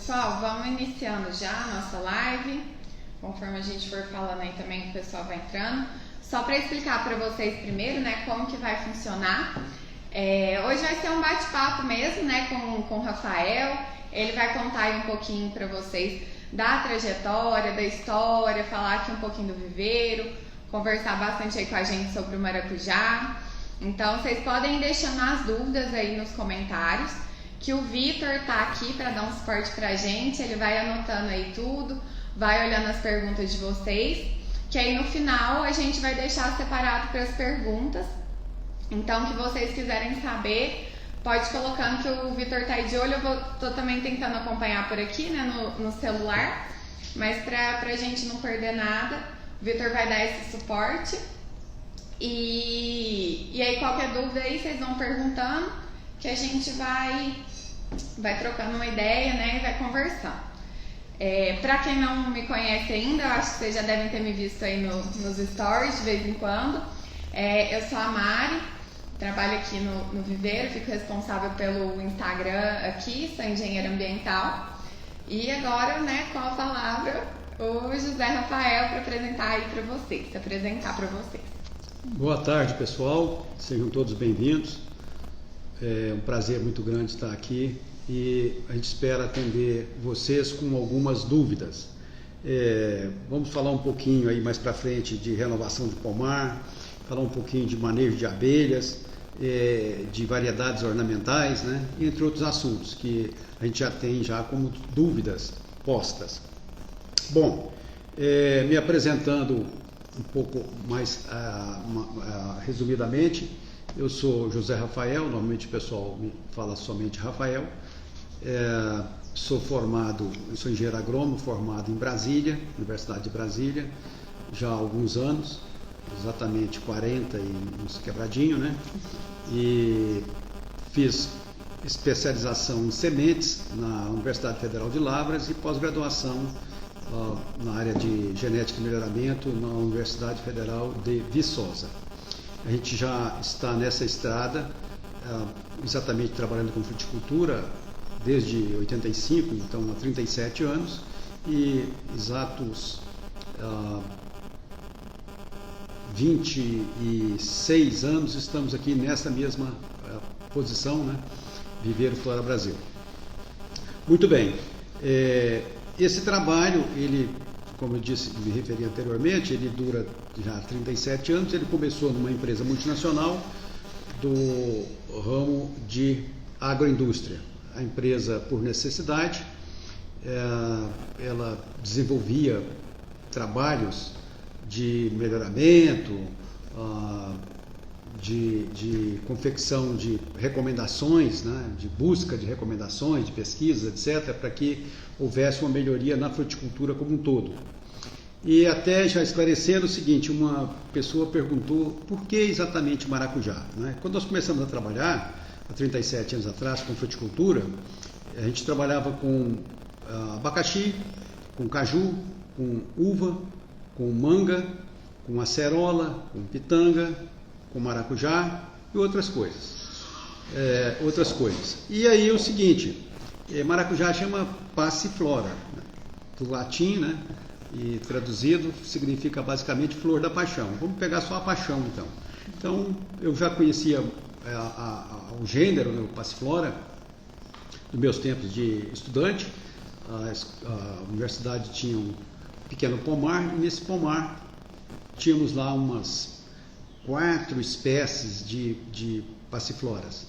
Pessoal, vamos iniciando já a nossa live. Conforme a gente for falando aí também, o pessoal vai entrando. Só para explicar para vocês primeiro, né, como que vai funcionar. Hoje vai ser um bate-papo mesmo, né, com o Rafael. Ele vai contar aí um pouquinho para vocês da trajetória, da história, falar aqui um pouquinho do viveiro, conversar bastante aí com a gente sobre o maracujá. Então, vocês podem ir deixando as dúvidas aí nos comentários, que o Vitor tá aqui para dar um suporte pra gente. Ele vai anotando aí tudo, vai olhando as perguntas de vocês, que aí no final a gente vai deixar separado para as perguntas. Então, que vocês quiserem saber, pode ir colocando, que o Vitor tá aí de olho. Tô também tentando acompanhar por aqui, né, no celular, mas pra gente não perder nada, o Vitor vai dar esse suporte. E aí qualquer dúvida aí vocês vão perguntando, que a gente vai trocando uma ideia, né, e vai conversando. Pra quem não me conhece ainda, eu acho que vocês já devem ter me visto aí nos stories de vez em quando. Eu sou a Mari, trabalho aqui no Viveiro, fico responsável pelo Instagram aqui, sou engenheira ambiental. E agora, né, com a palavra, o José Rafael para se apresentar para vocês. Boa tarde, pessoal, sejam todos bem-vindos. É um prazer muito grande estar aqui e a gente espera atender vocês com algumas dúvidas. Vamos falar um pouquinho aí mais para frente de renovação de pomar, falar um pouquinho de manejo de abelhas, de variedades ornamentais, né? Entre outros assuntos que a gente já tem como dúvidas postas. Bom, me apresentando um pouco mais resumidamente, eu sou José Rafael, normalmente o pessoal me fala somente Rafael. Sou engenheiro agrônomo, formado em Brasília, Universidade de Brasília, já há alguns anos, exatamente 40 e uns quebradinho, né? E fiz especialização em sementes na Universidade Federal de Lavras e pós-graduação na área de genética e melhoramento na Universidade Federal de Viçosa. A gente já está nessa estrada, exatamente trabalhando com fruticultura desde 85, então há 37 anos, e exatos 26 anos estamos aqui nessa mesma posição, né? Viveiro Flora Brasil. Muito bem. Esse trabalho, ele, como eu disse, me referi anteriormente, ele dura já 37 anos. Ele começou numa empresa multinacional do ramo de agroindústria. A empresa, por necessidade, ela desenvolvia trabalhos de melhoramento, de confecção de recomendações, né, de busca de recomendações, de pesquisas, etc., para que houvesse uma melhoria na fruticultura como um todo. E até já esclarecendo o seguinte, uma pessoa perguntou por que exatamente maracujá, né? Quando nós começamos a trabalhar, há 37 anos atrás, com fruticultura, a gente trabalhava com abacaxi, com caju, com uva, com manga, com acerola, com pitanga, com maracujá e outras coisas. E aí o seguinte, maracujá chama passiflora, né? Do latim, né? E traduzido significa basicamente flor da paixão. Vamos pegar só a paixão então. Então eu já conhecia o gênero, né, o passiflora, dos meus tempos de estudante. A universidade tinha um pequeno pomar e nesse pomar tínhamos lá umas 4 espécies de passifloras.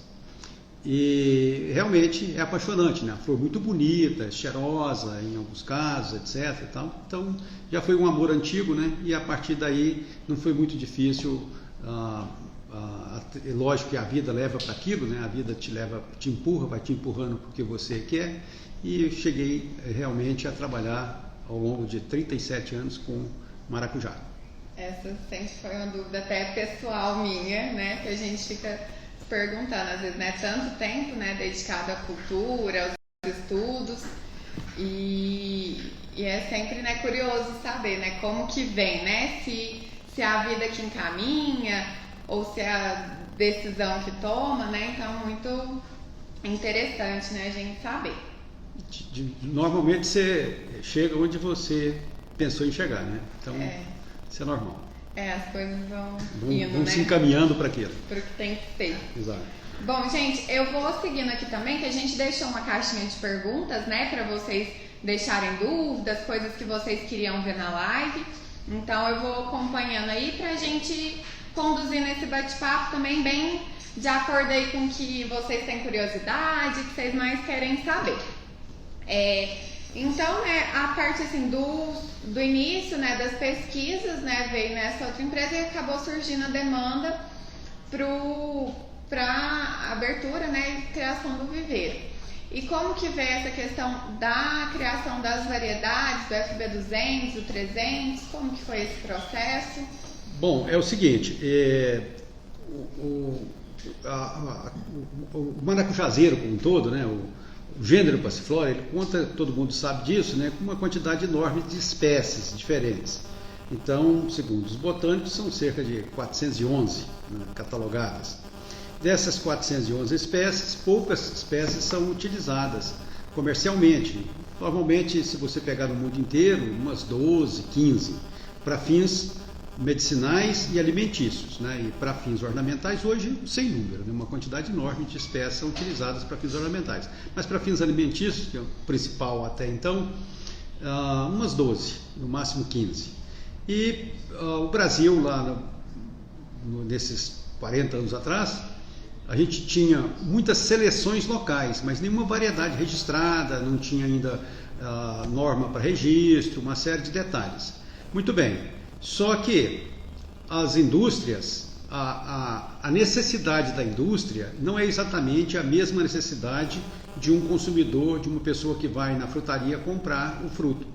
E realmente é apaixonante, né? A flor muito bonita, cheirosa em alguns casos, etc. E tal. Então já foi um amor antigo, né? E a partir daí não foi muito difícil. É lógico que a vida leva para aquilo, né? A vida te empurra, vai te empurrando porque você quer. E eu cheguei realmente a trabalhar ao longo de 37 anos com maracujá. Essa sempre foi uma dúvida até pessoal minha, né? Que a gente fica perguntando, às vezes, né? Tanto tempo, né, dedicado à cultura, aos estudos, e é sempre, né, curioso saber, né, como que vem, né? Se é a vida que encaminha ou se é a decisão que toma, né? Então, muito interessante, né, a gente saber. normalmente você chega onde você pensou em chegar, né? Então, isso é normal. As coisas vão indo, vão né? se encaminhando para aquilo. Para o que tem que ser. Exato. Bom, gente, eu vou seguindo aqui também, que a gente deixou uma caixinha de perguntas, né, para vocês deixarem dúvidas, coisas que vocês queriam ver na live. Então eu vou acompanhando aí pra gente conduzir nesse bate-papo também bem de acordo aí com o que vocês têm curiosidade, que vocês mais querem saber. Então, né, a parte assim do início, né, das pesquisas, né, veio nessa outra empresa e acabou surgindo a demanda para abertura, né, e criação do viveiro. E como que veio essa questão da criação das variedades, do FB200, do 300, como que foi esse processo? Bom, é o seguinte, o maracujazeiro como um todo, né, o gênero Passiflora, ele conta, todo mundo sabe disso, né, com uma quantidade enorme de espécies diferentes. Então, segundo os botânicos, são cerca de 411, né, catalogadas. Dessas 411 espécies, poucas espécies são utilizadas comercialmente. Normalmente, se você pegar no mundo inteiro, umas 12, 15, para fins medicinais e alimentícios, né? E para fins ornamentais, hoje, sem número, né? Uma quantidade enorme de espécies são utilizadas para fins ornamentais. Mas para fins alimentícios, que é o principal até então, umas 12, no máximo 15. E o Brasil, lá nesses 40 anos atrás, a gente tinha muitas seleções locais, mas nenhuma variedade registrada, não tinha ainda norma para registro, uma série de detalhes. Muito bem, só que as indústrias, a necessidade da indústria não é exatamente a mesma necessidade de um consumidor, de uma pessoa que vai na frutaria comprar o fruto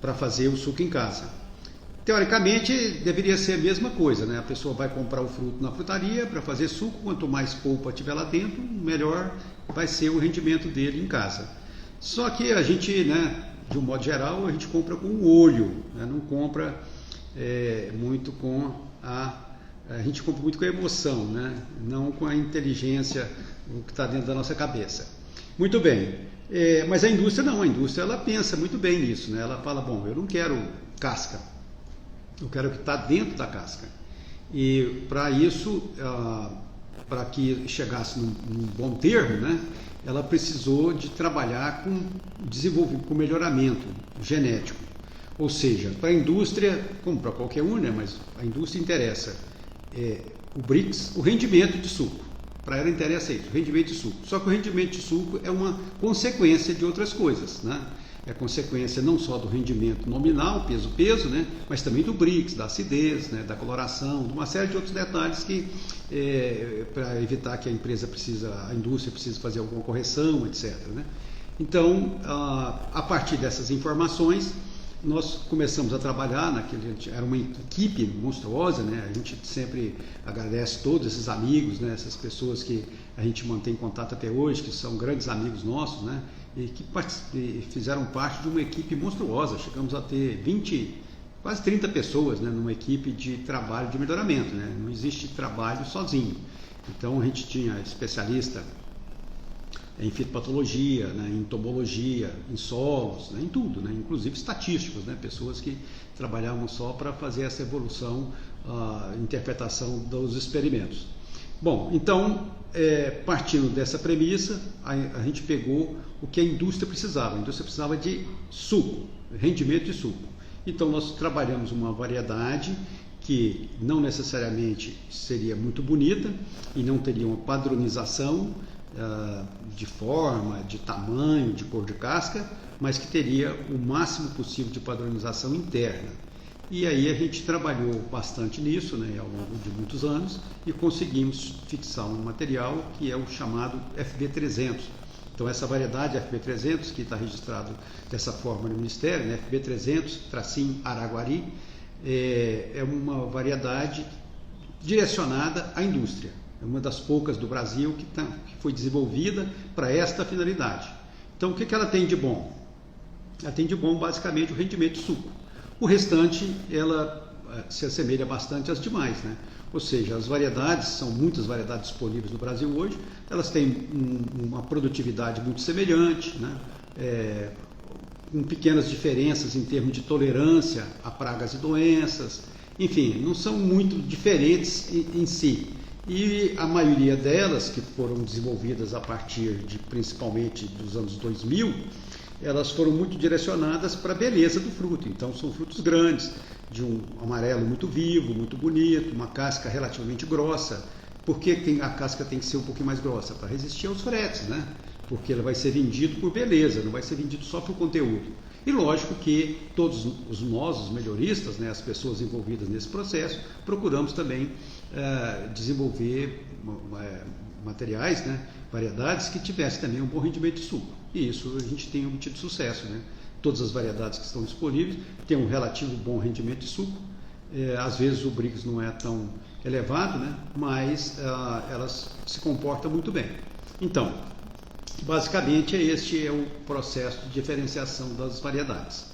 para fazer o suco em casa. Teoricamente, deveria ser a mesma coisa, né? A pessoa vai comprar o fruto na frutaria para fazer suco, quanto mais polpa tiver lá dentro, melhor vai ser o rendimento dele em casa. Só que a gente, né, de um modo geral, a gente compra com o olho, né? Não compra muito com a gente compra muito com a emoção, né? Não com a inteligência, o que está dentro da nossa cabeça. Muito bem, mas a indústria não, a indústria ela pensa muito bem nisso, né? Ela fala, bom, eu não quero casca, eu quero o que está dentro da casca. E para isso, para que chegasse num bom termo, né, ela precisou de trabalhar com melhoramento genético. Ou seja, para a indústria, como para qualquer um, né, mas a indústria interessa o BRICS, o rendimento de suco. Para ela interessa isso, o rendimento de suco. Só que o rendimento de suco é uma consequência de outras coisas, né? É consequência não só do rendimento nominal, peso, né, mas também do BRICS, da acidez, né, da coloração, de uma série de outros detalhes que, para evitar que a indústria precise fazer alguma correção, etc. Né? Então, a partir dessas informações, nós começamos a trabalhar era uma equipe monstruosa, né? A gente sempre agradece todos esses amigos, né? Essas pessoas que a gente mantém contato até hoje, que são grandes amigos nossos, né? E que fizeram parte de uma equipe monstruosa. Chegamos a ter quase 30 pessoas, né? Numa equipe de trabalho de melhoramento, né? Não existe trabalho sozinho. Então a gente tinha especialista em fitopatologia, né, em entomologia, em solos, né, em tudo, né, inclusive estatísticos, né, pessoas que trabalhavam só para fazer essa evolução, interpretação dos experimentos. Bom, então, partindo dessa premissa, a gente pegou o que a indústria precisava. A indústria precisava de suco, rendimento de suco. Então, nós trabalhamos uma variedade que não necessariamente seria muito bonita e não teria uma padronização de forma, de tamanho, de cor de casca, mas que teria o máximo possível de padronização interna. E aí a gente trabalhou bastante nisso, né, ao longo de muitos anos, e conseguimos fixar um material que é o chamado FB300. Então essa variedade FB300, que está registrado dessa forma no Ministério, né, FB300-Araguari, é uma variedade direcionada à indústria. É uma das poucas do Brasil que foi desenvolvida para esta finalidade. Então, o que ela tem de bom? Ela tem de bom, basicamente, o rendimento de suco. O restante, ela se assemelha bastante às demais, né? Ou seja, as variedades, são muitas variedades disponíveis no Brasil hoje, elas têm uma produtividade muito semelhante, né? com pequenas diferenças em termos de tolerância a pragas e doenças, enfim, não são muito diferentes em si. E a maioria delas, que foram desenvolvidas a partir de principalmente dos anos 2000, elas foram muito direcionadas para a beleza do fruto. Então são frutos grandes, de um amarelo muito vivo, muito bonito, uma casca relativamente grossa. Por que a casca tem que ser um pouquinho mais grossa? Para resistir aos fretes, né? Porque ela vai ser vendido por beleza, não vai ser vendido só por conteúdo. E lógico que todos nós, os melhoristas, né, as pessoas envolvidas nesse processo, procuramos também desenvolver materiais, né, variedades que tivessem também um bom rendimento de suco. E isso a gente tem obtido sucesso, né? Todas as variedades que estão disponíveis têm um relativo bom rendimento de suco. Às vezes o Brix não é tão elevado, né? Mas elas se comportam muito bem. Então, basicamente este é o processo de diferenciação das variedades.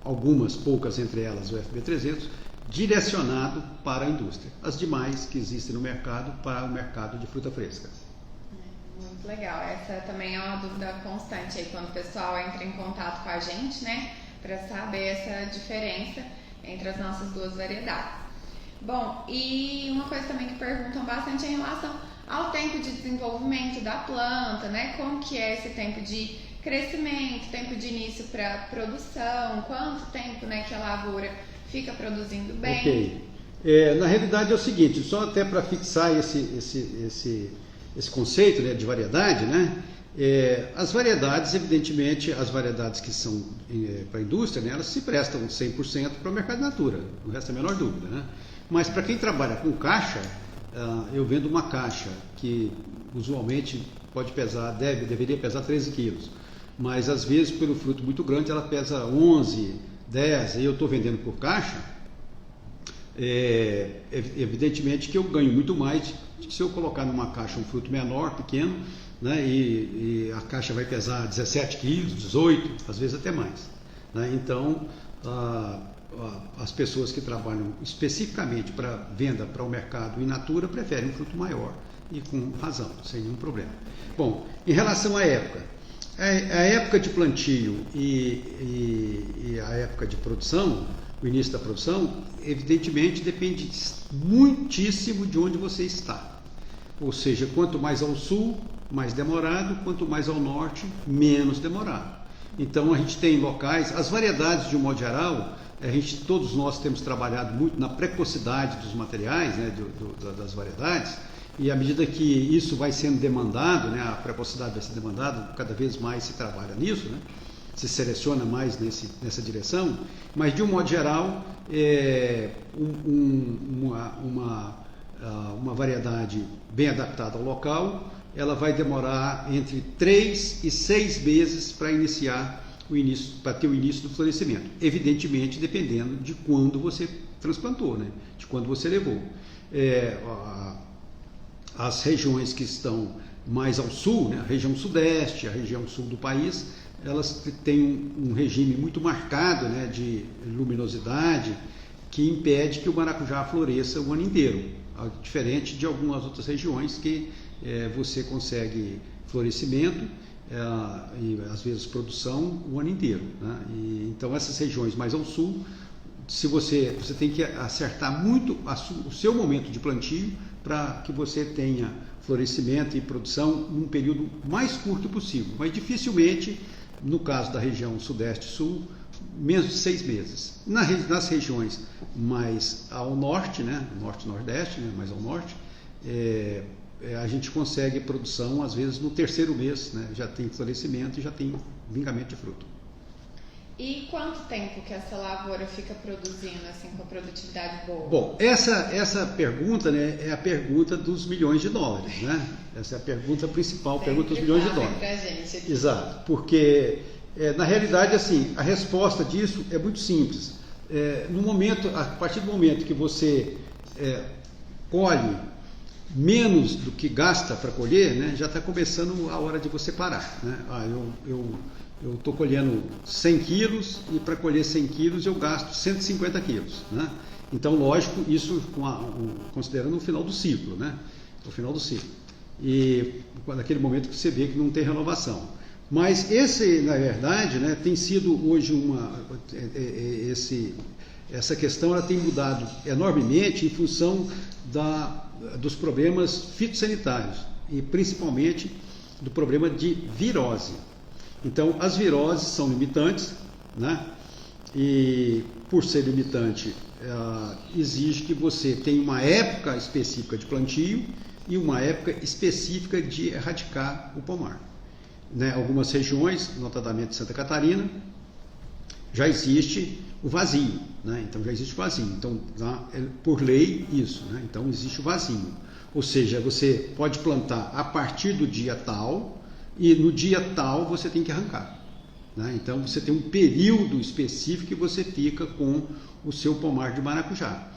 Algumas, poucas entre elas o FB300, direcionado para a indústria. As demais que existem no mercado, para o mercado de fruta fresca. Muito legal. Essa também é uma dúvida constante aí quando o pessoal entra em contato com a gente, né? Para saber essa diferença entre as nossas duas variedades. Bom, e uma coisa também que perguntam bastante é em relação ao tempo de desenvolvimento da planta, né? Como que é esse tempo de crescimento, tempo de início para produção, quanto tempo, né, que a lavoura fica produzindo bem? Ok. Na realidade é o seguinte, só até para fixar esse conceito, né, de variedade, né? As variedades, evidentemente, as variedades que são para a indústria, né, elas se prestam 100% para o mercado natura, não resta a menor dúvida, né? Mas para quem trabalha com caixa, eu vendo uma caixa que usualmente pode pesar, deveria pesar 13 quilos, mas às vezes pelo fruto muito grande ela pesa 11, 10, e eu estou vendendo por caixa, evidentemente que eu ganho muito mais se eu colocar numa caixa um fruto menor, pequeno, né, e a caixa vai pesar 17 quilos, 18, às vezes até mais, né? Então, as pessoas que trabalham especificamente para venda para o mercado in natura preferem um fruto maior, e com razão, sem nenhum problema. Bom, em relação à época, a época de plantio e a época de produção, o início da produção, evidentemente depende muitíssimo de onde você está. Ou seja, quanto mais ao sul, mais demorado, quanto mais ao norte, menos demorado. Então a gente tem locais, as variedades de um modo geral, todos nós temos trabalhado muito na precocidade dos materiais, né, das variedades, e à medida que isso vai sendo demandado, né, a precocidade vai ser demandada, cada vez mais se trabalha nisso, né, se seleciona mais nessa direção, mas de um modo geral, uma variedade bem adaptada ao local, ela vai demorar entre 3 e 6 meses para ter o início do florescimento. Evidentemente, dependendo de quando você transplantou, né? De quando você levou. As regiões que estão mais ao sul, né? A região sudeste, a região sul do país, elas têm um regime muito marcado, né, de luminosidade que impede que o maracujá floresça o ano inteiro, diferente de algumas outras regiões que você consegue florescimento e às vezes produção o ano inteiro, né? Então essas regiões mais ao sul, se você tem que acertar muito o seu momento de plantio para que você tenha florescimento e produção num período mais curto possível, mas dificilmente, no caso da região sudeste e sul, menos de 6 meses. Nas regiões mais ao norte, né, norte-nordeste, né, mais ao norte, a gente consegue produção, às vezes, no terceiro mês, né, já tem florescimento e já tem vingamento de fruto. E quanto tempo que essa lavoura fica produzindo, assim, com a produtividade boa? Bom, essa pergunta, né, é a pergunta dos milhões de dólares, né? Essa é a pergunta principal, pergunta dos milhões de dólares. Pra gente aqui. Exato, porque na realidade, assim, a resposta disso é muito simples. A partir do momento que você colhe menos do que gasta para colher, né, já está começando a hora de você parar, né? Eu estou colhendo 100 quilos e para colher 100 quilos eu gasto 150 quilos, né? Então, lógico, isso considerando o final do ciclo, né? O final do ciclo. E naquele momento que você vê que não tem renovação. Mas esse, na verdade, né, tem sido hoje essa questão ela tem mudado enormemente em função dos problemas fitossanitários e principalmente do problema de virose. Então, as viroses são limitantes, né? E por ser limitante, exige que você tenha uma época específica de plantio e uma época específica de erradicar o pomar. Né? Algumas regiões, notadamente Santa Catarina, já existe o vazio, né? Então já existe o vazio. Então, por lei, isso, né? Então existe o vazio. Ou seja, você pode plantar a partir do dia tal e no dia tal você tem que arrancar. Né? Então você tem um período específico que você fica com o seu pomar de maracujá.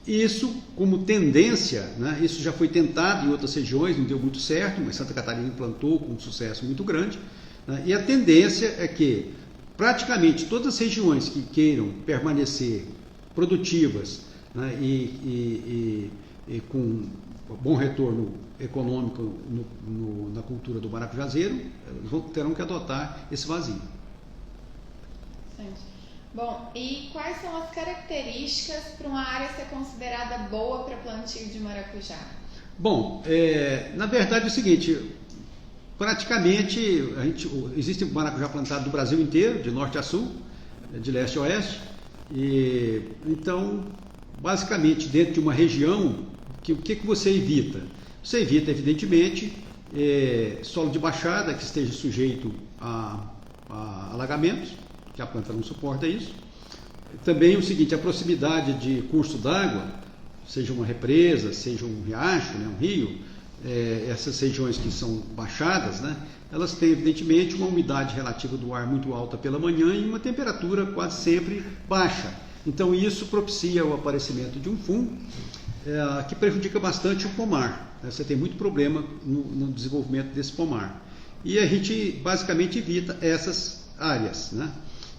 Isso, como tendência, né? Isso já foi tentado em outras regiões, não deu muito certo, mas Santa Catarina implantou com um sucesso muito grande. Né? E a tendência é que praticamente todas as regiões que queiram permanecer produtivas, né, e com bom retorno econômico na cultura do maracujazeiro, terão que adotar esse vazio. Bom, e quais são as características para uma área ser considerada boa para plantio de maracujá? Bom, na verdade é o seguinte, praticamente existe maracujá plantado do Brasil inteiro, de norte a sul, de leste a oeste, e então, basicamente, dentro de uma região, o que você evita? Você evita, evidentemente, solo de baixada que esteja sujeito a alagamentos, que a planta não suporta isso. Também o seguinte, a proximidade de curso d'água, seja uma represa, seja um riacho, né, um rio, essas regiões que são baixadas, né, elas têm evidentemente uma umidade relativa do ar muito alta pela manhã e uma temperatura quase sempre baixa. Então isso propicia o aparecimento de um fungo que prejudica bastante o pomar. Né? Você tem muito problema no desenvolvimento desse pomar. E a gente basicamente evita essas áreas, né?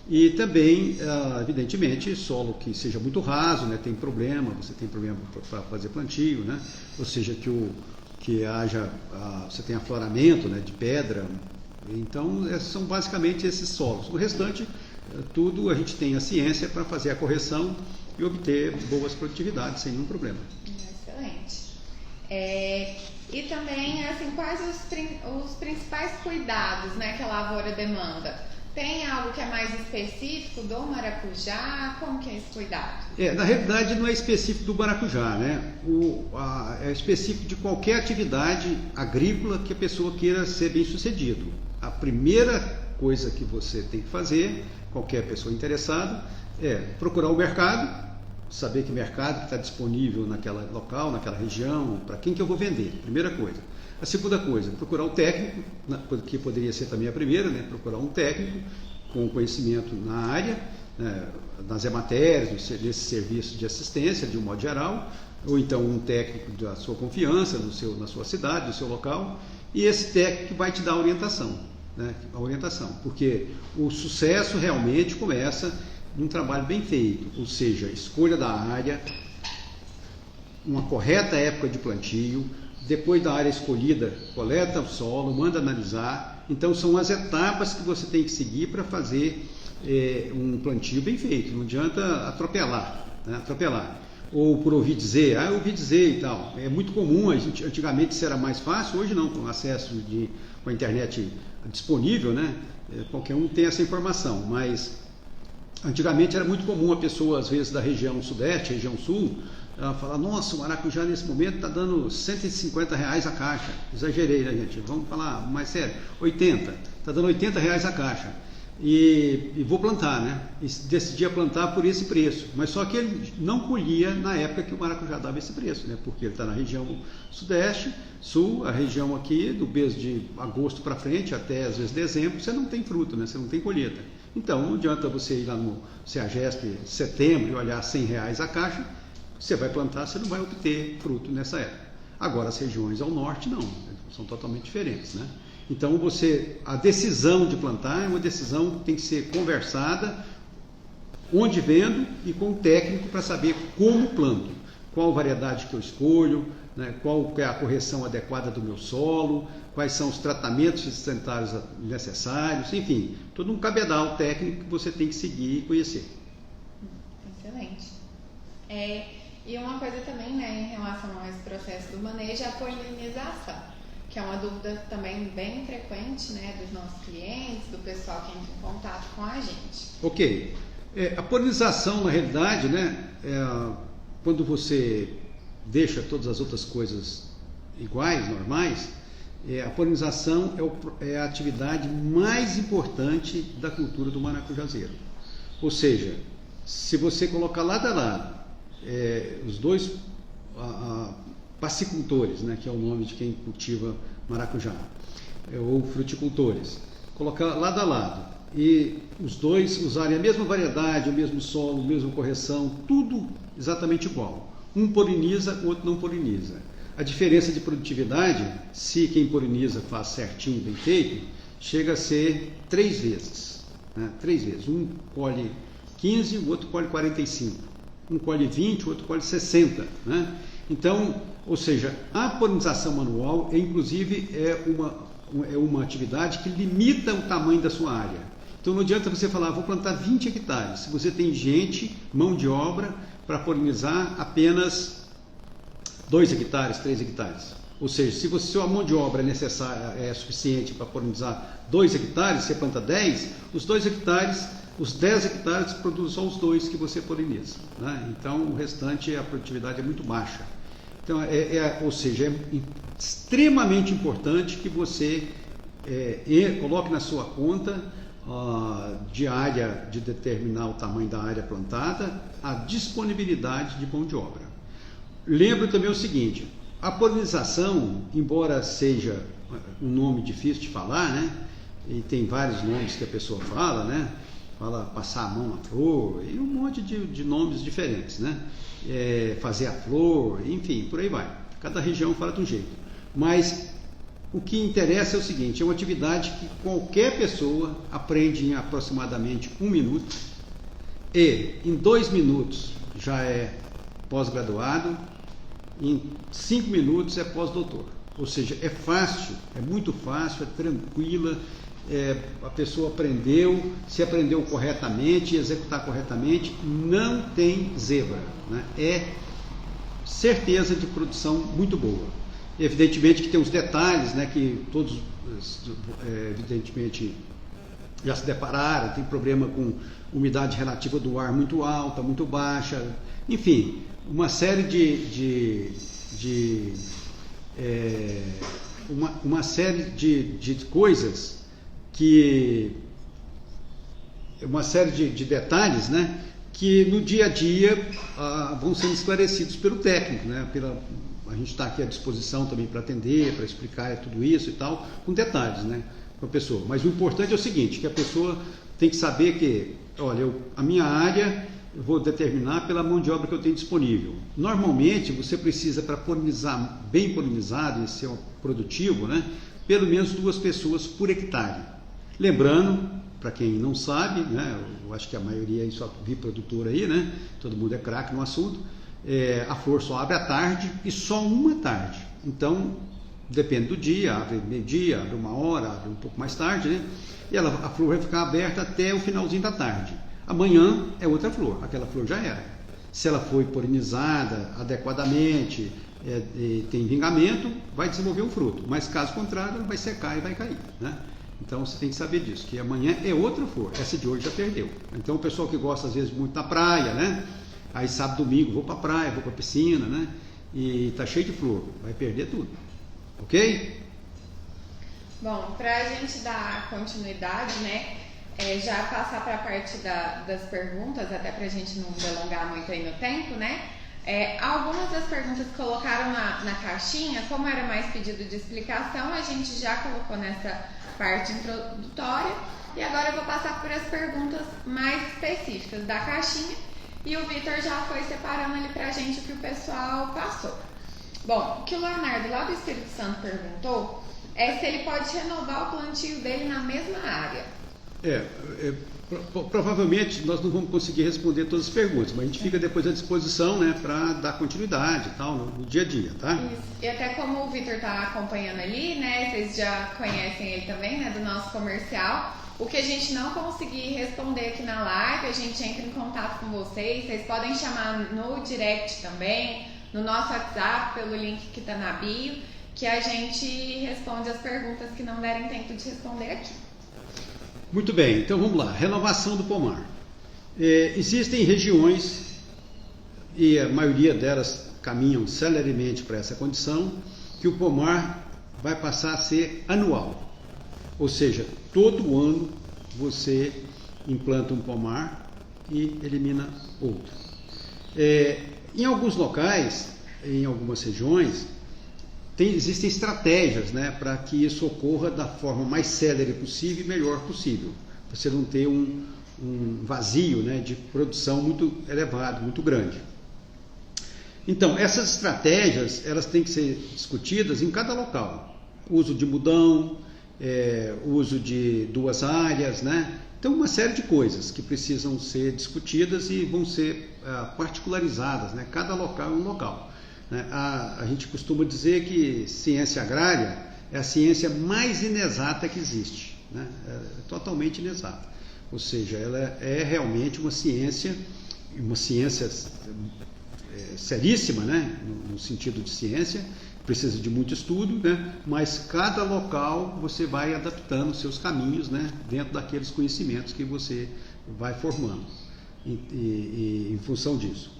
E também, evidentemente, solo que seja muito raso, né, tem problema, você tem problema para fazer plantio, né? Ou seja, que haja, você tem afloramento, né, de pedra. Então, são basicamente esses solos. O restante, tudo a gente tem a ciência para fazer a correção e obter boas produtividades sem nenhum problema. Excelente. E também, assim, quais os principais cuidados, né, que a lavoura demanda? Tem algo que é mais específico do maracujá? Como que é esse cuidado? Na realidade não é específico do maracujá, né? É específico de qualquer atividade agrícola que a pessoa queira ser bem sucedido. A primeira coisa que você tem que fazer, qualquer pessoa interessada, é procurar o mercado, saber que mercado está disponível naquela local, naquela região, para quem que eu vou vender, primeira coisa. A segunda coisa, procurar um técnico, que poderia ser também a primeira, né? Procurar um técnico com conhecimento na área, né? Nas hematérias, nesse serviço de assistência, de um modo geral, ou então um técnico da sua confiança, na sua cidade, no seu local, e esse técnico vai te dar a orientação, né? A orientação, porque o sucesso realmente começa num trabalho bem feito, ou seja, escolha da área, uma correta época de plantio. Depois da área escolhida, coleta o solo, manda analisar. Então são as etapas que você tem que seguir para fazer um plantio bem feito. Não adianta atropelar, né? Ou por ouvir dizer, eu ouvi dizer e tal. É muito comum, antigamente isso era mais fácil, hoje não, com acesso com a internet disponível, né? Qualquer um tem essa informação, mas antigamente era muito comum a pessoa, às vezes da região sudeste, região sul, ela fala, nossa, o maracujá nesse momento está dando R$150 a caixa. Exagerei, né, gente? Vamos falar mais sério. 80. Está dando R$80 a caixa. E vou plantar, né? E decidi plantar por esse preço. Mas só que ele não colhia na época que o maracujá dava esse preço, né? Porque ele está na região sudeste, sul, a região aqui, do mês de agosto para frente, até às vezes dezembro, você não tem fruto, né? Você não tem colheita. Então, não adianta você ir lá no CEAGESP setembro e olhar R$100 a caixa. Você vai plantar, você não vai obter fruto nessa época. Agora, as regiões ao norte, não. São totalmente diferentes, né? Então, a decisão de plantar é uma decisão que tem que ser conversada, onde vendo e com o técnico para saber como planto. qual variedade que eu escolho, né, qual é a correção adequada do meu solo, quais são os tratamentos sanitários necessários, enfim, todo um cabedal técnico que você tem que seguir e conhecer. Excelente. E uma coisa também, né, em relação a esse processo do manejo, é a polinização, que é uma dúvida também bem frequente, né, dos nossos clientes, do pessoal que entra em contato com a gente. Ok. A polinização, na realidade, né, quando você deixa todas as outras coisas iguais, normais, a polinização é a atividade mais importante da cultura do maracujazeiro. Ou seja, se você colocar lado a lado os dois pacicultores, né, que é o nome de quem cultiva maracujá, ou fruticultores, colocar lado a lado e os dois usarem a mesma variedade, o mesmo solo, a mesma correção, tudo exatamente igual. Um poliniza, o outro não poliniza. A diferença de produtividade, se quem poliniza faz certinho, bem feito, chega a ser 3 vezes. Né? 3 vezes. Um colhe 15, o outro colhe 45. Um colhe 20, o outro colhe 60. Né? Então, ou seja, a polinização manual, inclusive, é uma atividade que limita o tamanho da sua área. Então não adianta você falar, vou plantar 20 hectares, se você tem gente, mão de obra, para polinizar apenas 2 hectares, 3 hectares. Ou seja, se sua mão de obra é suficiente para polinizar 2 hectares, você planta 10, os 2 hectares, os 10 hectares produzem só os 2 que você poliniza. Né? Então o restante, a produtividade é muito baixa. Então, ou seja, é extremamente importante que você coloque na sua conta diária de determinar o tamanho da área plantada, a disponibilidade de mão de obra. Lembro também o seguinte, a polinização, embora seja um nome difícil de falar, né, e tem vários nomes que a pessoa fala, né, fala passar a mão na flor, e um monte de nomes diferentes, né, fazer a flor, enfim, por aí vai. Cada região fala de um jeito. Mas o que interessa é o seguinte, é uma atividade que qualquer pessoa aprende em aproximadamente 1 minuto e em 2 minutos já é pós-graduado, em 5 minutos é pós-doutor. Ou seja, é fácil, é muito fácil, é tranquila, a pessoa aprendeu, se aprendeu corretamente, executar corretamente, não tem zebra, né? É certeza de produção muito boa. Evidentemente que tem os detalhes, né, que todos evidentemente já se depararam, tem problema com umidade relativa do ar muito alta, muito baixa, enfim, uma série uma série de coisas uma série de detalhes, né, que no dia a dia vão sendo esclarecidos pelo técnico, né, a gente está aqui à disposição também para atender, para explicar tudo isso e tal, com detalhes, né, para a pessoa. Mas o importante é o seguinte, que a pessoa tem que saber que, olha, a minha área eu vou determinar pela mão de obra que eu tenho disponível. Normalmente, você precisa, para polinizar, bem polinizado e ser produtivo, né, pelo menos 2 pessoas por hectare. Lembrando, para quem não sabe, né, eu acho que a maioria é só biprodutor aí, né, todo mundo é craque no assunto, a flor só abre à tarde e só uma tarde. Então, depende do dia, abre meio-dia, abre 1 hora, abre um pouco mais tarde, né? E a flor vai ficar aberta até o finalzinho da tarde. Amanhã é outra flor, aquela flor já era. Se ela foi polinizada adequadamente, tem vingamento, vai desenvolver um fruto. Mas caso contrário, ela vai secar e vai cair, né? Então você tem que saber disso, que amanhã é outra flor, essa de hoje já perdeu. Então o pessoal que gosta às vezes muito da praia, né? Aí sábado, domingo, vou para a praia, vou para a piscina, né? E tá cheio de flor, vai perder tudo. Ok? Bom, para a gente dar continuidade, né? Já passar para a parte das perguntas, até para a gente não delongar muito aí no tempo, né? Algumas das perguntas que colocaram na caixinha, como era mais pedido de explicação, a gente já colocou nessa parte introdutória. E agora eu vou passar por as perguntas mais específicas da caixinha. E o Vitor já foi separando ali pra gente o que o pessoal passou. Bom, o que o Leonardo lá do Espírito Santo perguntou é se ele pode renovar o plantio dele na mesma área. Provavelmente nós não vamos conseguir responder todas as perguntas, mas a gente fica depois à disposição, né, para dar continuidade e tal no dia a dia, tá? Isso. E até como o Vitor está acompanhando ali, né, vocês já conhecem ele também, né, do nosso comercial. O que a gente não conseguir responder aqui na live, a gente entra em contato com vocês podem chamar no direct também, no nosso WhatsApp, pelo link que está na bio, que a gente responde as perguntas que não derem tempo de responder aqui. Muito bem, então vamos lá. Renovação do pomar. Existem regiões, e a maioria delas caminham celeremente para essa condição, que o pomar vai passar a ser anual. Ou seja, todo ano você implanta um pomar e elimina outro. Em alguns locais, em algumas regiões, existem estratégias, né, para que isso ocorra da forma mais célere possível e melhor possível. Você não ter um vazio, né, de produção muito elevado, muito grande. Então, essas estratégias elas têm que ser discutidas em cada local. Uso de mudão, uso de 2 áreas, né? Então, uma série de coisas que precisam ser discutidas e vão ser particularizadas, né? Cada local é um local. A gente costuma dizer que ciência agrária é a ciência mais inexata que existe, né? É totalmente inexata. Ou seja, ela é realmente uma ciência seríssima, né? No sentido de ciência, precisa de muito estudo, né? Mas cada local você vai adaptando os seus caminhos, né? Dentro daqueles conhecimentos que você vai formando em função disso.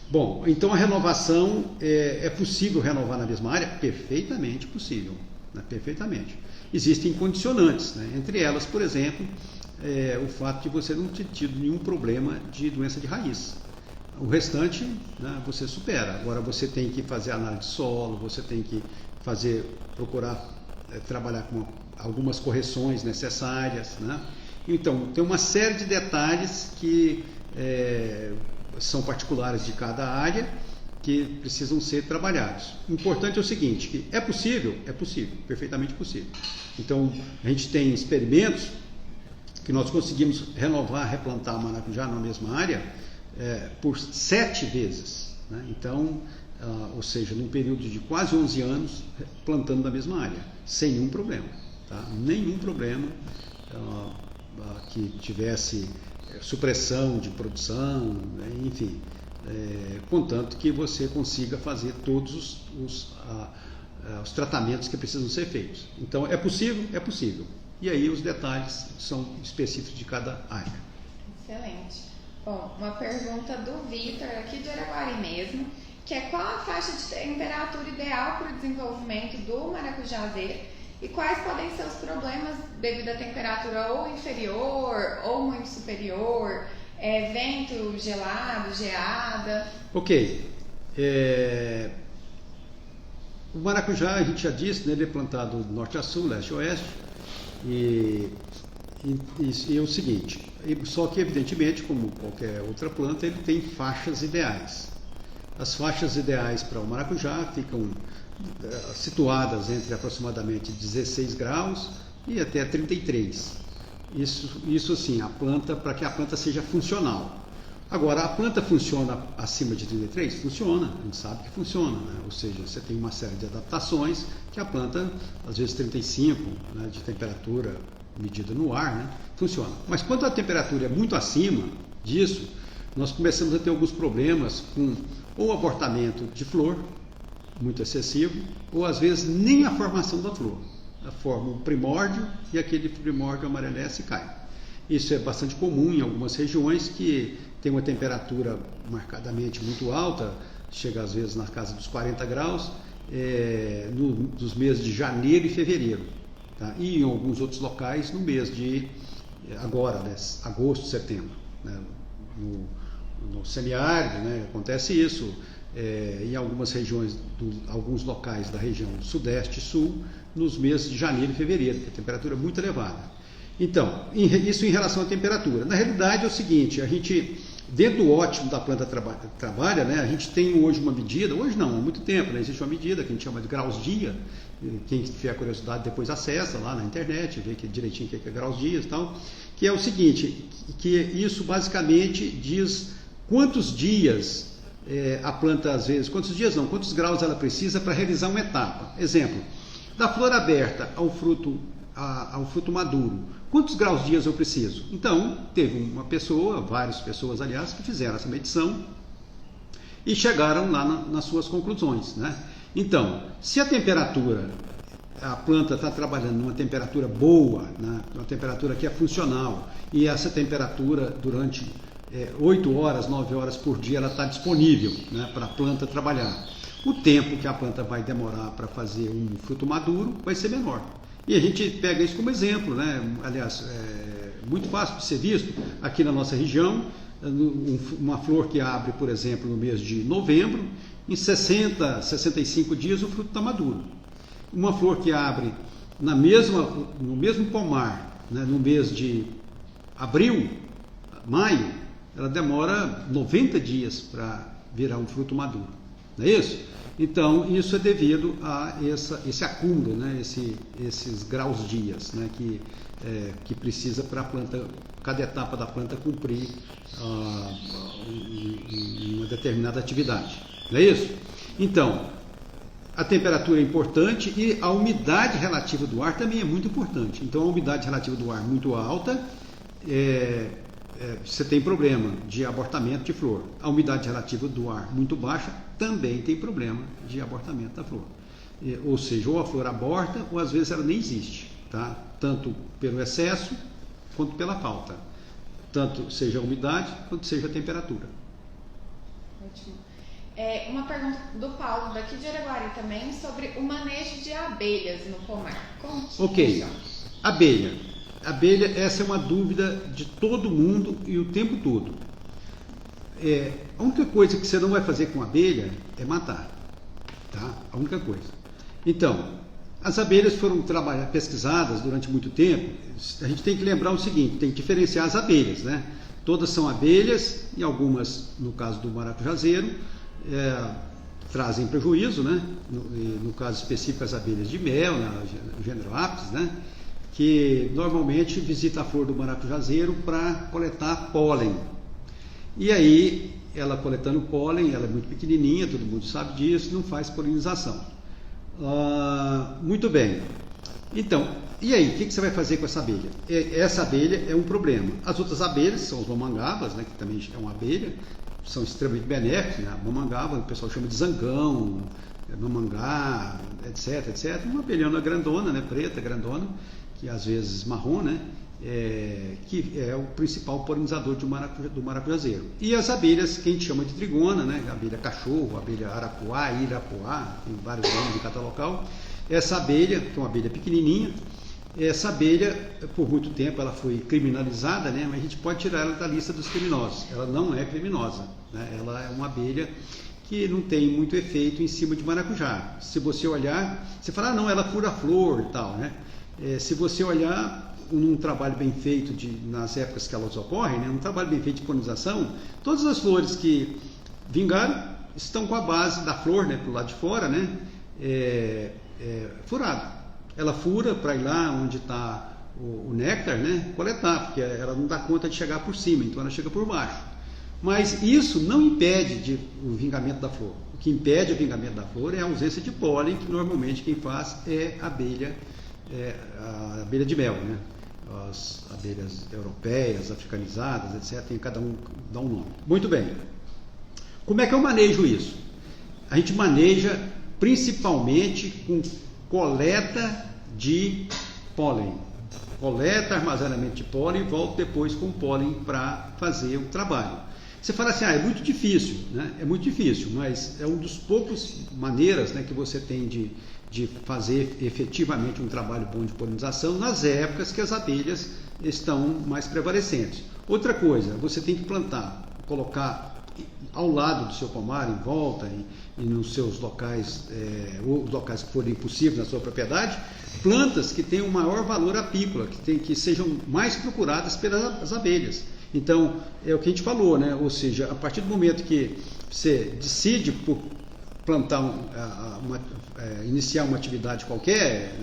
Bom, então a renovação, é possível renovar na mesma área? Perfeitamente possível, né? Perfeitamente. Existem condicionantes, né? Entre elas, por exemplo, o fato de você não ter tido nenhum problema de doença de raiz. O restante, né, você supera. Agora você tem que fazer análise de solo, você tem que procurar trabalhar com algumas correções necessárias, né? Então, tem uma série de detalhes que são particulares de cada área que precisam ser trabalhados. O importante é o seguinte, que é possível, perfeitamente possível. Então, a gente tem experimentos que nós conseguimos replantar maracujá na mesma área por 7 vezes, né? Então, ou seja, num período de quase 11 anos, plantando na mesma área, sem nenhum problema, tá? Nenhum problema que tivesse supressão de produção, né? Enfim, contanto que você consiga fazer todos os tratamentos que precisam ser feitos. Então, é possível? É possível. E aí os detalhes são específicos de cada área. Excelente. Bom, uma pergunta do Vitor, aqui de Araguari mesmo, que é qual a faixa de temperatura ideal para o desenvolvimento do maracujazeiro e quais podem ser os problemas devido à temperatura ou inferior ou muito superior, vento gelado, geada? Ok. O maracujá, a gente já disse, né, ele é plantado do norte a sul, leste a oeste, e é o seguinte, só que evidentemente, como qualquer outra planta, ele tem faixas ideais. As faixas ideais para o maracujá ficam situadas entre aproximadamente 16 graus e até 33. Isso sim, para que a planta seja funcional. Agora, a planta funciona acima de 33? Funciona, a gente sabe que funciona, né? Ou seja, você tem uma série de adaptações que a planta, às vezes 35, né, de temperatura medida no ar, né, funciona. Mas quando a temperatura é muito acima disso, nós começamos a ter alguns problemas com ou abortamento de flor, muito excessivo, ou às vezes nem a formação da flor. Ela forma um primórdio e aquele primórdio amarelece e cai. Isso é bastante comum em algumas regiões que tem uma temperatura marcadamente muito alta, chega às vezes na casa dos 40 graus, nos meses de janeiro e fevereiro. Tá? E em alguns outros locais no mês de agora, né, agosto, setembro. Né? No semiárido, né, acontece isso. Em algumas regiões, alguns locais da região sudeste e sul, nos meses de janeiro e fevereiro, que a temperatura é muito elevada. Então, isso em relação à temperatura. Na realidade é o seguinte, a gente, dentro do ótimo da planta trabalha, né, a gente tem hoje uma medida, hoje não, há muito tempo, né, existe uma medida que a gente chama de graus-dia, quem tiver curiosidade depois acessa lá na internet, vê que direitinho o que é graus-dias e tal, que é o seguinte, que isso basicamente diz quantos dias a planta, às vezes, quantos graus ela precisa para realizar uma etapa. Exemplo, da flor aberta ao fruto maduro, quantos graus dias eu preciso? Então, teve uma pessoa, várias pessoas, aliás, que fizeram essa medição e chegaram lá nas suas conclusões, né? Então, se a planta está trabalhando numa temperatura boa, né, uma temperatura que é funcional, e essa temperatura durante 8 horas, 9 horas por dia, ela está disponível, né, para a planta trabalhar. O tempo que a planta vai demorar para fazer um fruto maduro vai ser menor. E a gente pega isso como exemplo, né? Aliás, muito fácil de ser visto aqui na nossa região, uma flor que abre, por exemplo, no mês de novembro, em 60, 65 dias o fruto está maduro. Uma flor que abre no mesmo pomar, né, no mês de abril, maio, ela demora 90 dias para virar um fruto maduro. Não é isso? Então, isso é devido a esse acúmulo, né, esses graus dias, né, que precisa para a planta, cada etapa da planta cumprir uma determinada atividade. Não é isso? Então, a temperatura é importante e a umidade relativa do ar também é muito importante. Então, a umidade relativa do ar muito alta, você tem problema de abortamento de flor. A umidade relativa do ar muito baixa também tem problema de abortamento da flor. Ou seja, ou a flor aborta ou às vezes ela nem existe, tá? Tanto pelo excesso quanto pela falta. Tanto seja a umidade quanto seja a temperatura. Ótimo. Uma pergunta do Paulo, daqui de Araguari também, sobre o manejo de abelhas no pomar. Como que funciona? Abelha, essa é uma dúvida de todo mundo e o tempo todo. A única coisa que você não vai fazer com abelha é matar, tá? A única coisa. Então, as abelhas foram pesquisadas durante muito tempo. A gente tem que lembrar o seguinte, tem que diferenciar as abelhas, né? Todas são abelhas e algumas, no caso do maracujazeiro, trazem prejuízo, né? No caso específico, as abelhas de mel, o gênero Apis, né? Que normalmente visita a flor do maracujazeiro para coletar pólen. E aí, ela coletando pólen, ela é muito pequenininha, todo mundo sabe disso, não faz polinização. Muito bem. Então, e aí, o que você vai fazer com essa abelha? Essa abelha é um problema. As outras abelhas, são os mamangabas, né, que também é uma abelha, são extremamente benéficas, né? A mamangaba, o pessoal chama de zangão, mamangá, etc, etc. Uma abelhona grandona, né, preta, grandona, que às vezes marrom, né, que é o principal polinizador do maracujazeiro. E as abelhas que a gente chama de trigona, né, abelha cachorro, abelha arapuá, irapuá, tem vários nomes em cada local. Essa abelha, que é uma abelha pequenininha, essa abelha, por muito tempo, ela foi criminalizada, né, mas a gente pode tirar ela da lista dos criminosos. Ela não é criminosa, né, ela é uma abelha que não tem muito efeito em cima de maracujá. Se você olhar, você fala, não, ela fura flor e tal, né? Se você olhar num trabalho bem feito nas épocas que elas ocorrem, né, um trabalho bem feito de polinização, todas as flores que vingaram estão com a base da flor, né, pro lado de fora, né, furada. Ela fura para ir lá onde está o néctar, né, coletar, porque ela não dá conta de chegar por cima, então ela chega por baixo. Mas isso não impede o vingamento da flor. O que impede o vingamento da flor é a ausência de pólen, que normalmente quem faz é a abelha de mel, né? As abelhas europeias, africanizadas, etc. Tem cada um dá um nome. Muito bem. Como é que eu manejo isso? A gente maneja principalmente com coleta de pólen. Coleta, armazenamento de pólen e volta depois com pólen para fazer o trabalho. Você fala assim, é muito difícil, né? É muito difícil, mas é uma das poucas maneiras, né, que você tem de fazer efetivamente um trabalho bom de polinização nas épocas que as abelhas estão mais prevalecentes. Outra coisa, você tem que plantar, colocar ao lado do seu pomar, em volta e nos seus locais, os locais que forem possíveis na sua propriedade, plantas que tenham maior valor apícola, que sejam mais procuradas pelas abelhas. Então, é o que a gente falou, né? Ou seja, a partir do momento que você decide por plantar iniciar uma atividade qualquer,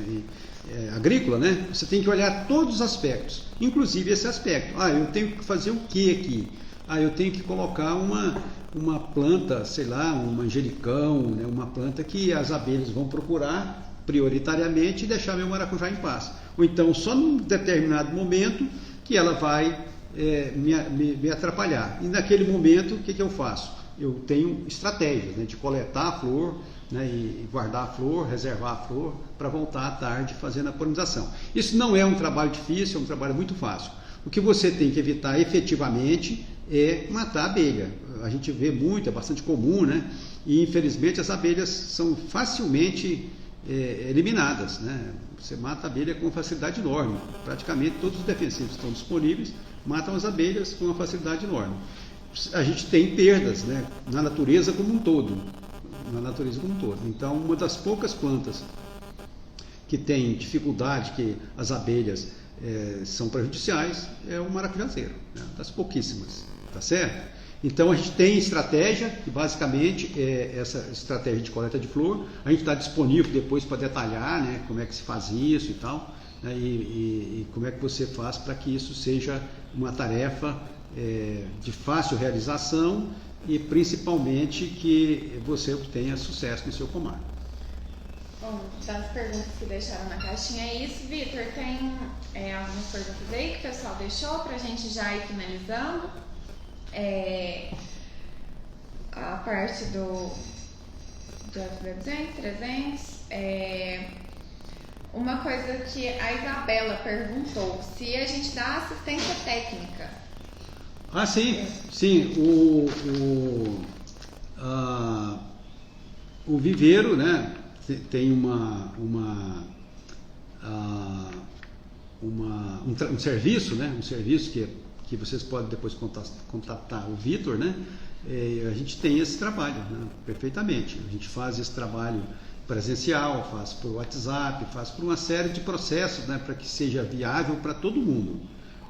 agrícola, né? Você tem que olhar todos os aspectos, inclusive esse aspecto. Eu tenho que fazer o que aqui? Eu tenho que colocar uma planta, sei lá, um manjericão, né? Uma planta que as abelhas vão procurar prioritariamente e deixar meu maracujá em paz. Ou então, só num determinado momento que ela vai me atrapalhar. E naquele momento, o que eu faço? Eu tenho estratégias, né, de coletar a flor, né, e guardar a flor, reservar a flor, para voltar à tarde fazendo a polinização. Isso não é um trabalho difícil, é um trabalho muito fácil. O que você tem que evitar efetivamente é matar a abelha. A gente vê muito, é bastante comum, né? E infelizmente as abelhas são facilmente eliminadas, né? Você mata a abelha com uma facilidade enorme. Praticamente todos os defensivos estão disponíveis, matam as abelhas com uma facilidade enorme. A gente tem perdas, né, na natureza como um todo. Então, uma das poucas plantas que tem dificuldade, que as abelhas são prejudiciais, é o maracujazeiro, né, das pouquíssimas, tá certo? Então a gente tem estratégia, que basicamente é essa estratégia de coleta de flor. A gente está disponível depois para detalhar, né, como é que se faz isso e tal, né, e como é que você faz para que isso seja uma tarefa de fácil realização e principalmente que você obtenha sucesso no seu pomar. Bom, das perguntas que deixaram na caixinha é isso. Vitor, tem algumas perguntas aí que o pessoal deixou para a gente já ir finalizando. A parte do FB200, 300. Uma coisa que a Isabela perguntou, se a gente dá assistência técnica. Sim. O viveiro, né, tem um serviço, né, que vocês podem depois contatar o Vitor, né? A gente tem esse trabalho, né, perfeitamente. A gente faz esse trabalho presencial, faz por WhatsApp, faz por uma série de processos, né, para que seja viável para todo mundo.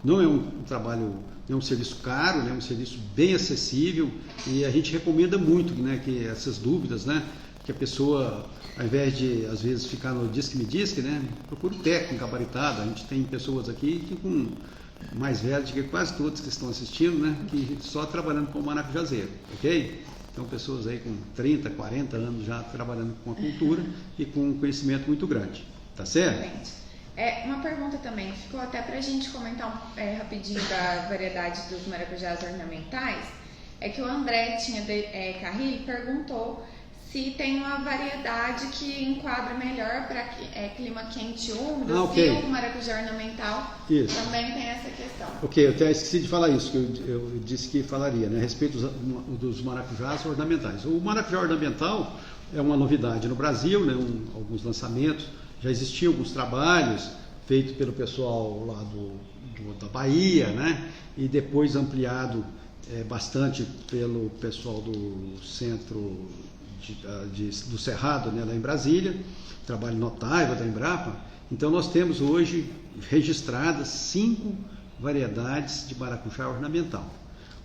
Não é um trabalho, não é um serviço caro, né, é um serviço bem acessível, e a gente recomenda muito, né, que essas dúvidas, né, que a pessoa, ao invés de às vezes ficar no disque-me disque, né, procure um técnico gabaritado. A gente tem pessoas aqui que com mais velhos que quase todos que estão assistindo, né, que só trabalhando com maracujazeiro, ok? Então pessoas aí com 30, 40 anos já trabalhando com a cultura e com um conhecimento muito grande, tá certo? Uma pergunta também, ficou até para a gente comentar rapidinho da variedade dos maracujás ornamentais, é que o André Carrilho perguntou se tem uma variedade que enquadra melhor para clima quente e úmido, okay. Se o maracujá ornamental isso. Também tem essa questão. Ok, eu até esqueci de falar isso, que eu disse que falaria, né, a respeito dos maracujás ornamentais. O maracujá ornamental é uma novidade no Brasil, né, alguns lançamentos. Já existiam alguns trabalhos feitos pelo pessoal lá da Bahia, né? E depois ampliado bastante pelo pessoal do centro do Cerrado, né, lá em Brasília, trabalho notável da Embrapa. Então nós temos hoje registradas 5 variedades de maracujá ornamental.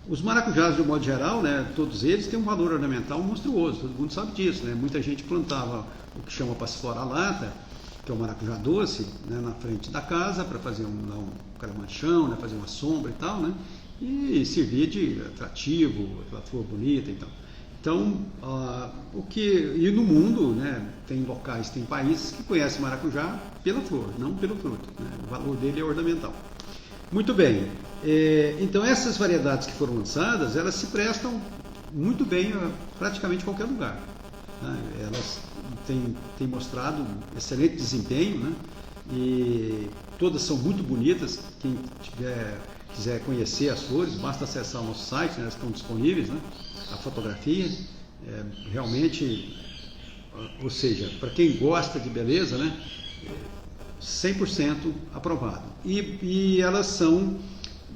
Os maracujás, de um modo geral, né, todos eles têm um valor ornamental monstruoso, todo mundo sabe disso, né? Muita gente plantava o que chama passiflora lata, que é o maracujá doce, né, na frente da casa para fazer um caramanchão, né, fazer uma sombra e tal, né, e servir de atrativo, aquela flor bonita e tal. Então, e no mundo, né, tem locais, tem países que conhecem maracujá pela flor, não pelo fruto, né? O valor dele é ornamental. Muito bem, então essas variedades que foram lançadas, elas se prestam muito bem a praticamente qualquer lugar, né? Elas têm mostrado um excelente desempenho, né? E todas são muito bonitas. Quem quiser conhecer as flores, basta acessar o nosso site, né? Elas estão disponíveis, né? A fotografia, realmente, ou seja, para quem gosta de beleza, né? 100% aprovado. E elas são,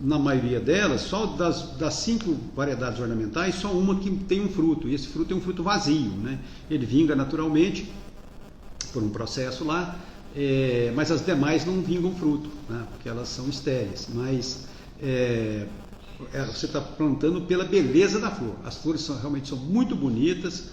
na maioria delas, só das 5 variedades ornamentais, só uma que tem um fruto, e esse fruto é um fruto vazio, né? Ele vinga naturalmente por um processo lá, mas as demais não vingam fruto, né? Porque elas são estéreis, mas você está plantando pela beleza da flor. As flores realmente são muito bonitas,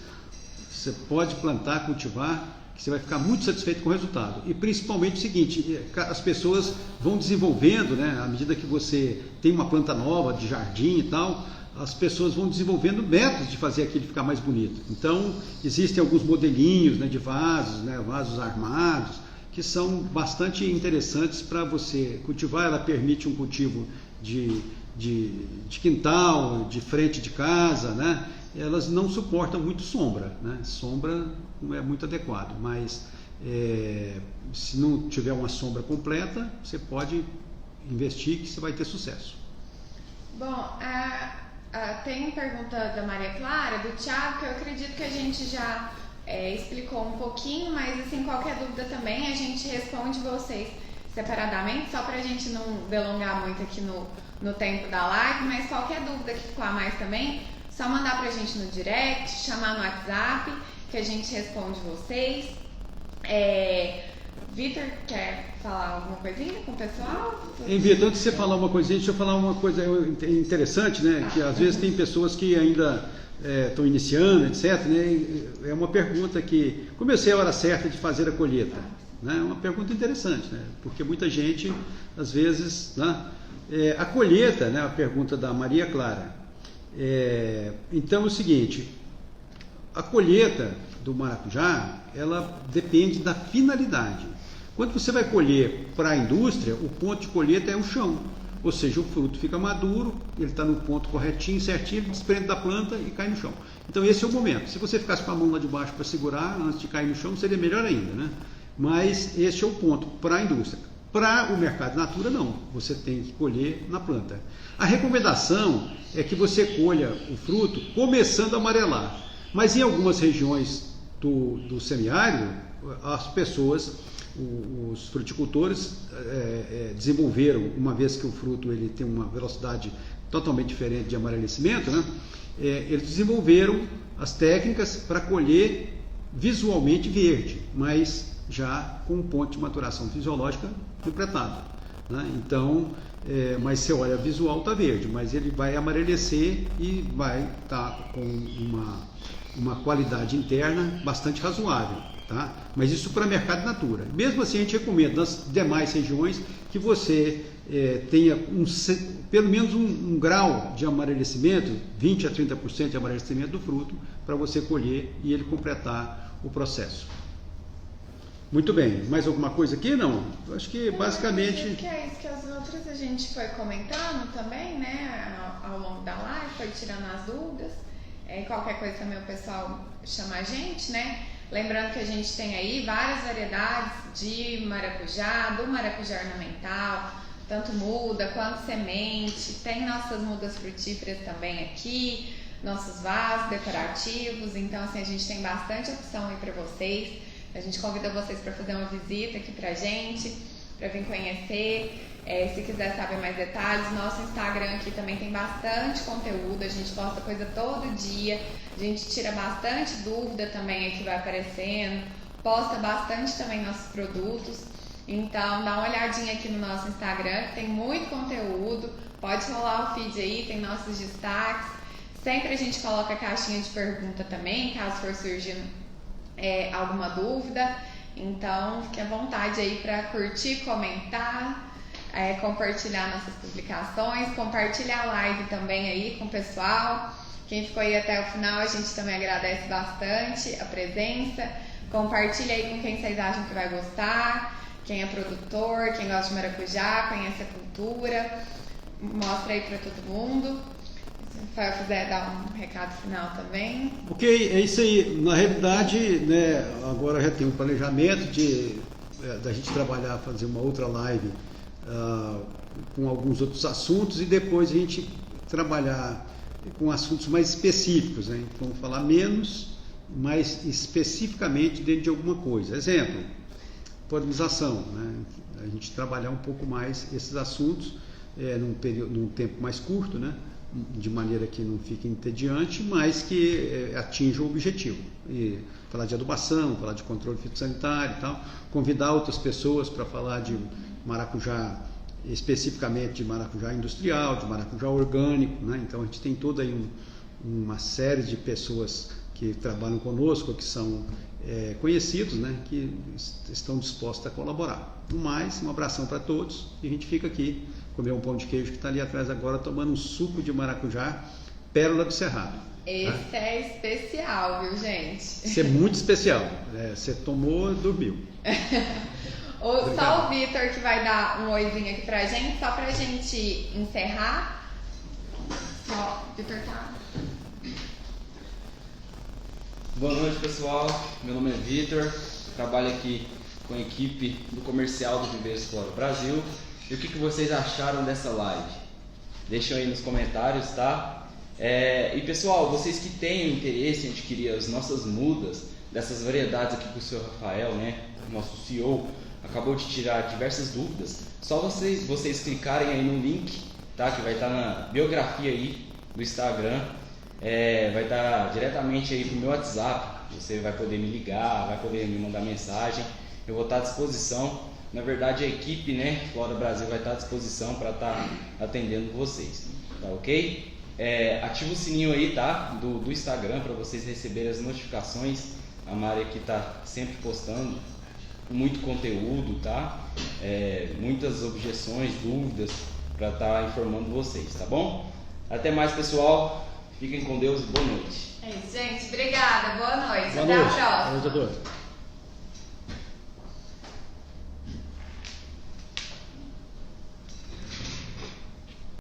Você pode plantar, cultivar, que você vai ficar muito satisfeito com o resultado. E principalmente o seguinte, as pessoas vão desenvolvendo, né, à medida que você tem uma planta nova de jardim e tal, as pessoas vão desenvolvendo métodos de fazer aquilo ficar mais bonito. Então, existem alguns modelinhos, né, de vasos, né, vasos armados, que são bastante interessantes para você cultivar. Ela permite um cultivo de quintal, de frente de casa, né? Elas não suportam muito sombra, né? Sombra não é muito adequado, mas se não tiver uma sombra completa, você pode investir que você vai ter sucesso. Bom, tem pergunta da Maria Clara, do Thiago, que eu acredito que a gente já explicou um pouquinho, mas assim, qualquer dúvida também a gente responde vocês separadamente, só para a gente não delongar muito aqui no tempo da live, mas qualquer dúvida que ficou a mais também, só mandar pra gente no direct, chamar no WhatsApp, que a gente responde vocês. Vitor, quer falar alguma coisinha com o pessoal? Vitor, antes de você falar uma coisinha, deixa eu falar uma coisa interessante, né? Que às vezes tem pessoas que ainda estão iniciando, etc. Né? É uma pergunta que, como eu sei a hora certa de fazer a colheita? Né? É uma pergunta interessante, né? Porque muita gente, às vezes, né? A colheita, né? A pergunta da Maria Clara. Então é o seguinte, a colheita do maracujá, ela depende da finalidade. Quando você vai colher para a indústria, o ponto de colheita é o chão, ou seja, o fruto fica maduro, ele está no ponto corretinho, certinho, ele desprende da planta e cai no chão. Então esse é o momento. Se você ficasse com a mão lá de baixo para segurar antes de cair no chão, seria melhor ainda, né? Mas esse é o ponto para a indústria. Para o mercado de natura, não. Você tem que colher na planta. A recomendação é que você colha o fruto começando a amarelar. Mas em algumas regiões do semiárido, as pessoas, os fruticultores desenvolveram, uma vez que o fruto ele tem uma velocidade totalmente diferente de amarelecimento, né? Eles desenvolveram as técnicas para colher visualmente verde, mas já com um ponto de maturação fisiológica completado, né? Então, mas você olha, visual está verde, mas ele vai amarelecer e vai estar com uma qualidade interna bastante razoável, tá? Mas isso para mercado de natura. Mesmo assim, a gente recomenda nas demais regiões que você tenha pelo menos um grau de amarelecimento, 20 a 30% de amarelecimento do fruto, para você colher e ele completar o processo. Muito bem, mais alguma coisa aqui? Não? Eu acho que basicamente... Eu acho que é isso, que as outras a gente foi comentando também, né, ao longo da live, foi tirando as dúvidas. Qualquer coisa também o pessoal chama a gente, né? Lembrando que a gente tem aí várias variedades de maracujá, do maracujá ornamental, tanto muda quanto semente. Tem nossas mudas frutíferas também aqui, nossos vasos decorativos. Então, assim, a gente tem bastante opção aí para vocês. A gente convida vocês para fazer uma visita aqui pra gente, para vir conhecer. Se quiser saber mais detalhes, nosso Instagram aqui também tem bastante conteúdo, a gente posta coisa todo dia, a gente tira bastante dúvida também aqui, vai aparecendo, posta bastante também nossos produtos. Então dá uma olhadinha aqui no nosso Instagram, que tem muito conteúdo, pode rolar o feed aí, tem nossos destaques. Sempre a gente coloca a caixinha de pergunta também, caso for surgindo alguma dúvida. Então fique à vontade aí para curtir, comentar, compartilhar nossas publicações, compartilhar a live também aí com o pessoal. Quem ficou aí até o final, a gente também agradece bastante a presença. Compartilha aí com quem vocês acham que vai gostar, quem é produtor, quem gosta de maracujá, conhece a cultura, mostra aí para todo mundo. Se o Rafael quiser dar um recado final também. Ok, é isso aí. Na realidade, né, agora já tem um planejamento da gente trabalhar, fazer uma outra live com alguns outros assuntos e depois a gente trabalhar com assuntos mais específicos, né? Vamos falar menos, mais especificamente dentro de alguma coisa. Exemplo, polinização, né? A gente trabalhar um pouco mais esses assuntos num tempo mais curto, né? De maneira que não fique entediante, mas que atinja o objetivo. E falar de adubação, falar de controle fitossanitário e tal, convidar outras pessoas para falar de maracujá, especificamente de maracujá industrial, de maracujá orgânico, né? Então a gente tem toda aí uma série de pessoas que trabalham conosco, que são conhecidos, né, que estão dispostos a colaborar. No mais, um abração para todos e a gente fica aqui, comer um pão de queijo que está ali atrás agora, tomando um suco de maracujá, Pérola do Cerrado. Esse é especial, viu, gente? Esse é muito especial. Você tomou, dormiu. Só o Vitor que vai dar um oizinho aqui pra gente, só pra gente encerrar. Ó, Vitor tá. Boa noite, pessoal. Meu nome é Vitor, trabalho aqui com a equipe do comercial do Viveiro Explora Brasil. E o que vocês acharam dessa live? Deixem aí nos comentários, tá? E pessoal, vocês que tenham interesse em adquirir as nossas mudas, dessas variedades aqui que o Sr. Rafael, né, nosso CEO, acabou de tirar diversas dúvidas, só vocês clicarem aí no link, tá? Que vai estar na biografia aí do Instagram. Vai estar diretamente aí pro meu WhatsApp. Você vai poder me ligar, vai poder me mandar mensagem. Eu vou estar à disposição. Na verdade, a equipe, né, Explora Brasil vai estar à disposição para estar atendendo vocês, tá ok? Ativa o sininho aí, tá? Do Instagram para vocês receberem as notificações. A Mari aqui está sempre postando muito conteúdo, tá? Muitas objeções, dúvidas para estar informando vocês, tá bom? Até mais, pessoal. Fiquem com Deus e boa noite. É isso, gente. Obrigada. Boa noite. Boa Até noite. a próxima. Boa noite a todos.